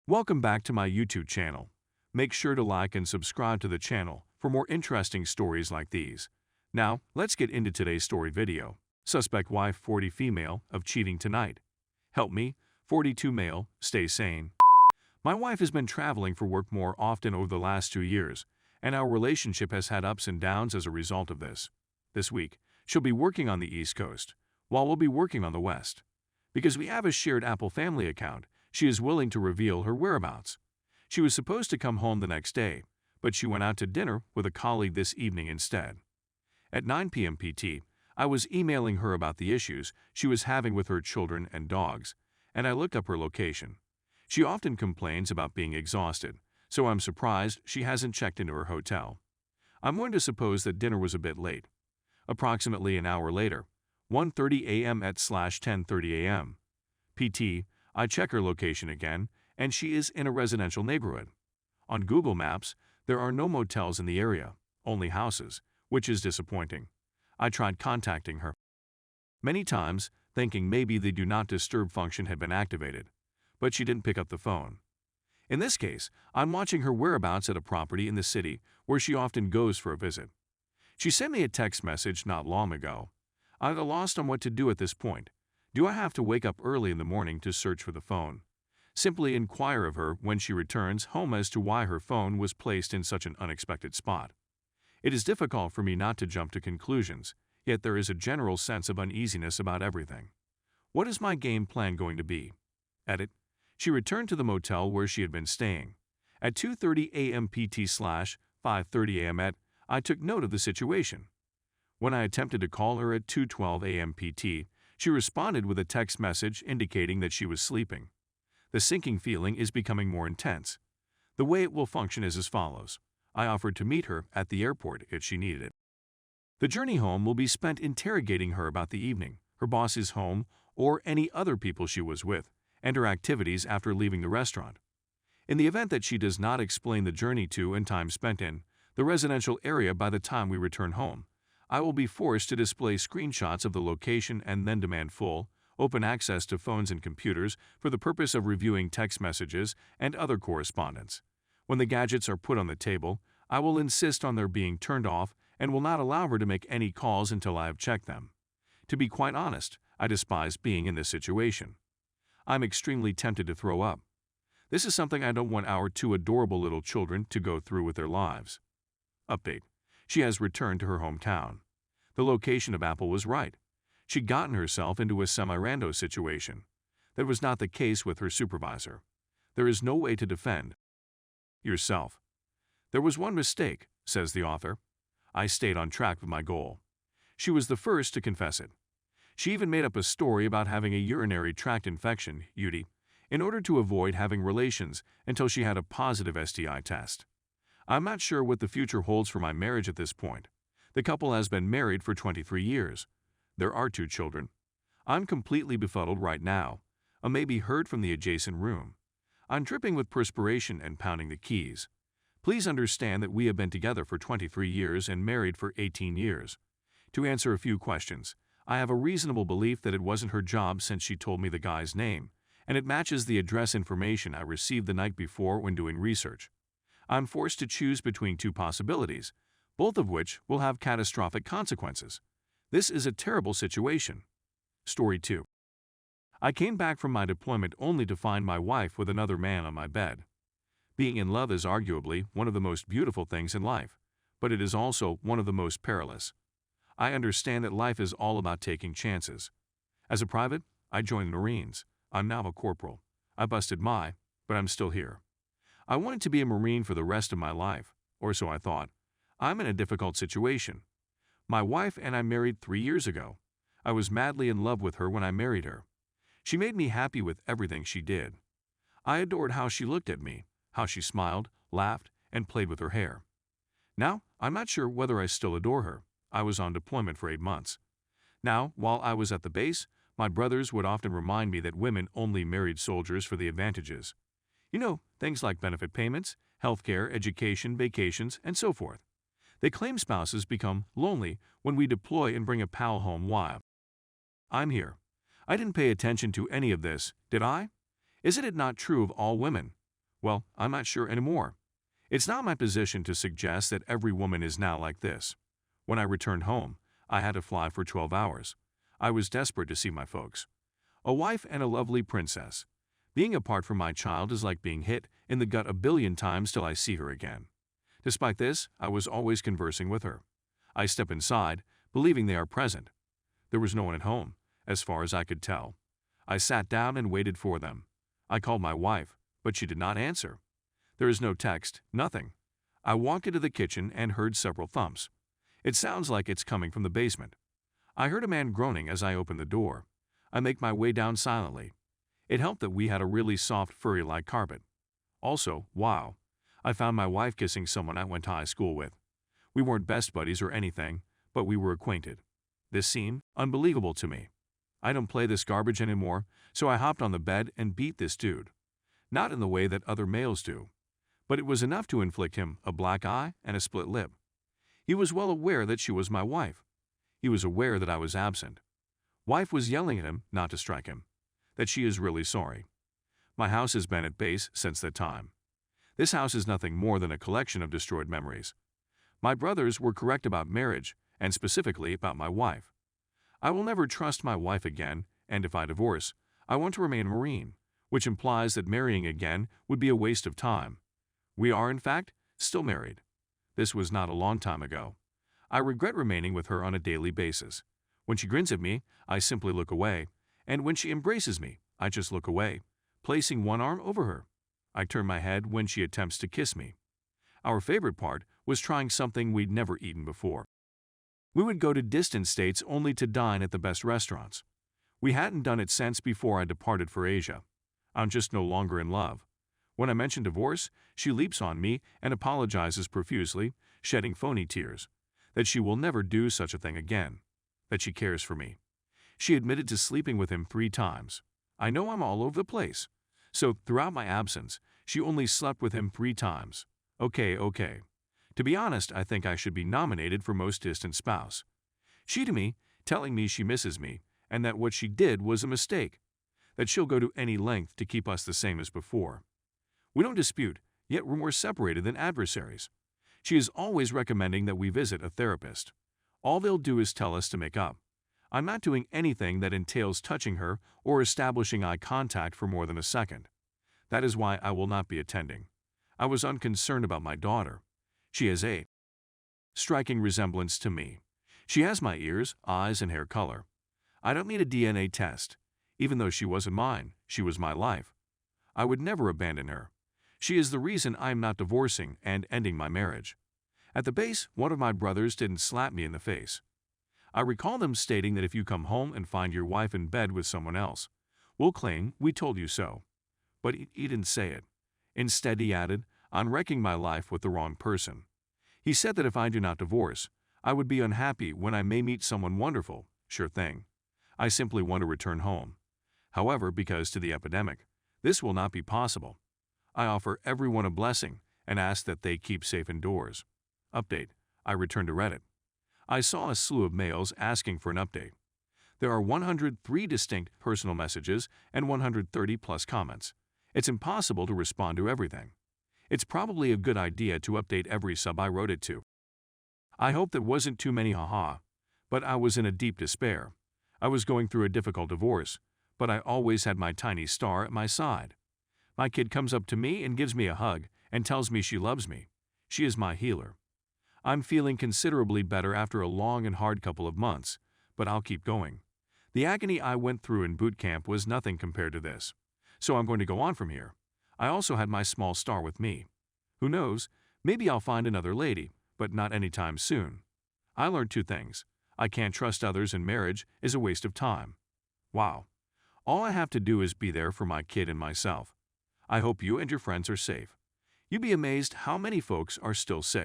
Welcome back to my YouTube channel. Make sure to like and subscribe to the channel for more interesting stories like these. Now, let's get into today's story video. Suspect wife 40 female of cheating tonight. Help me, 42 male, stay sane. My wife has been traveling for work more often over the last 2 years, and our relationship has had ups and downs as a result of this. This week, she'll be working on the East Coast, while we'll be working on the West. Because we have a shared Apple family account, she is willing to reveal her whereabouts. She was supposed to come home the next day, but she went out to dinner with a colleague this evening instead. At 9 p.m. PT, I was emailing her about the issues she was having with her children and dogs, and I looked up her location. She often complains about being exhausted, so I'm surprised she hasn't checked into her hotel. I'm going to suppose that dinner was a bit late. Approximately an hour later, 1:30 a.m. at /10:30 a.m. PT, I check her location again, and she is in a residential neighborhood. On Google Maps, there are no motels in the area, only houses, which is disappointing. I tried contacting her many times, thinking maybe the Do Not Disturb function had been activated, but she didn't pick up the phone. In this case, I'm watching her whereabouts at a property in the city where she often goes for a visit. She sent me a text message not long ago. I'm lost on what to do at this point. Do I have to wake up early in the morning to search for the phone? Simply inquire of her when she returns home as to why her phone was placed in such an unexpected spot. It is difficult for me not to jump to conclusions, yet there is a general sense of uneasiness about everything. What is my game plan going to be? Edit. She returned to the motel where she had been staying. At 2:30 a.m. PT/5:30 a.m. I took note of the situation. When I attempted to call her at 2:12 a.m. PT, she responded with a text message indicating that she was sleeping. The sinking feeling is becoming more intense. The way it will function is as follows. I offered to meet her at the airport if she needed it. The journey home will be spent interrogating her about the evening, her boss's home, or any other people she was with, and her activities after leaving the restaurant. In the event that she does not explain the journey to and time spent in the residential area by the time we return home, I will be forced to display screenshots of the location and then demand full, open access to phones and computers for the purpose of reviewing text messages and other correspondence. When the gadgets are put on the table, I will insist on their being turned off and will not allow her to make any calls until I have checked them. To be quite honest, I despise being in this situation. I'm extremely tempted to throw up. This is something I don't want our 2 adorable little children to go through with their lives. Update. She has returned to her hometown. The location of Apple was right. She'd gotten herself into a semi-rando situation. That was not the case with her supervisor. There is no way to defend yourself. There was one mistake, says the author. I stayed on track with my goal. She was the first to confess it. She even made up a story about having a urinary tract infection, UTI, in order to avoid having relations until she had a positive STI test. I'm not sure what the future holds for my marriage at this point. The couple has been married for 23 years. There are 2 children. I'm completely befuddled right now. I may be heard from the adjacent room. I'm dripping with perspiration and pounding the keys. Please understand that we have been together for 23 years and married for 18 years. To answer a few questions, I have a reasonable belief that it wasn't her job since she told me the guy's name, and it matches the address information I received the night before when doing research. I'm forced to choose between 2 possibilities, both of which will have catastrophic consequences. This is a terrible situation. Story 2. I came back from my deployment only to find my wife with another man on my bed. Being in love is arguably one of the most beautiful things in life, but it is also one of the most perilous. I understand that life is all about taking chances. As a private, I joined the Marines. I'm now a corporal. I busted but I'm still here. I wanted to be a Marine for the rest of my life, or so I thought. I'm in a difficult situation. My wife and I married 3 years ago. I was madly in love with her when I married her. She made me happy with everything she did. I adored how she looked at me, how she smiled, laughed, and played with her hair. Now, I'm not sure whether I still adore her. I was on deployment for 8 months. Now, while I was at the base, my brothers would often remind me that women only married soldiers for the advantages. You know, things like benefit payments, healthcare, education, vacations, and so forth. They claim spouses become lonely when we deploy and bring a pal home while I'm here. I didn't pay attention to any of this, did I? Isn't it not true of all women? Well, I'm not sure anymore. It's not my position to suggest that every woman is now like this. When I returned home, I had to fly for 12 hours. I was desperate to see my folks. A wife and a lovely princess. Being apart from my child is like being hit in the gut a billion times till I see her again. Despite this, I was always conversing with her. I step inside, believing they are present. There was no one at home, as far as I could tell. I sat down and waited for them. I called my wife, but she did not answer. There is no text, nothing. I walked into the kitchen and heard several thumps. It sounds like it's coming from the basement. I heard a man groaning as I opened the door. I make my way down silently. It helped that we had a really soft, furry-like carpet. Also, wow, I found my wife kissing someone I went to high school with. We weren't best buddies or anything, but we were acquainted. This seemed unbelievable to me. I don't play this garbage anymore, so I hopped on the bed and beat this dude. Not in the way that other males do, but it was enough to inflict him a black eye and a split lip. He was well aware that she was my wife. He was aware that I was absent. Wife was yelling at him not to strike him, that she is really sorry. My house has been at base since that time. This house is nothing more than a collection of destroyed memories. My brothers were correct about marriage, and specifically about my wife. I will never trust my wife again, and if I divorce, I want to remain a Marine, which implies that marrying again would be a waste of time. We are, in fact, still married. This was not a long time ago. I regret remaining with her on a daily basis. When she grins at me, I simply look away, and when she embraces me, I just look away, placing one arm over her. I turn my head when she attempts to kiss me. Our favorite part was trying something we'd never eaten before. We would go to distant states only to dine at the best restaurants. We hadn't done it since before I departed for Asia. I'm just no longer in love. When I mention divorce, she leaps on me and apologizes profusely, shedding phony tears, that she will never do such a thing again, that she cares for me. She admitted to sleeping with him 3 times. I know I'm all over the place. So, throughout my absence, she only slept with him 3 times. Okay. To be honest, I think I should be nominated for most distant spouse. She to me, telling me she misses me, and that what she did was a mistake, that she'll go to any length to keep us the same as before. We don't dispute, yet we're more separated than adversaries. She is always recommending that we visit a therapist. All they'll do is tell us to make up. I'm not doing anything that entails touching her or establishing eye contact for more than a second. That is why I will not be attending. I was unconcerned about my daughter. She has a striking resemblance to me. She has my ears, eyes, and hair color. I don't need a DNA test. Even though she wasn't mine, she was my life. I would never abandon her. She is the reason I'm not divorcing and ending my marriage. At the base, one of my brothers didn't slap me in the face. I recall them stating that if you come home and find your wife in bed with someone else, we'll claim we told you so. But he didn't say it. Instead, he added, I'm wrecking my life with the wrong person. He said that if I do not divorce, I would be unhappy when I may meet someone wonderful. Sure thing. I simply want to return home. However, because to the epidemic, this will not be possible. I offer everyone a blessing and ask that they keep safe indoors. Update. I returned to Reddit. I saw a slew of males asking for an update. There are 103 distinct personal messages and 130 plus comments. It's impossible to respond to everything. It's probably a good idea to update every sub I wrote it to. I hope that wasn't too many haha, but I was in a deep despair. I was going through a difficult divorce, but I always had my tiny star at my side. My kid comes up to me and gives me a hug and tells me she loves me. She is my healer. I'm feeling considerably better after a long and hard couple of months, but I'll keep going. The agony I went through in boot camp was nothing compared to this, so I'm going to go on from here. I also had my small star with me. Who knows, maybe I'll find another lady, but not anytime soon. I learned 2 things. I can't trust others and marriage is a waste of time. Wow. All I have to do is be there for my kid and myself. I hope you and your friends are safe. You'd be amazed how many folks are still sick.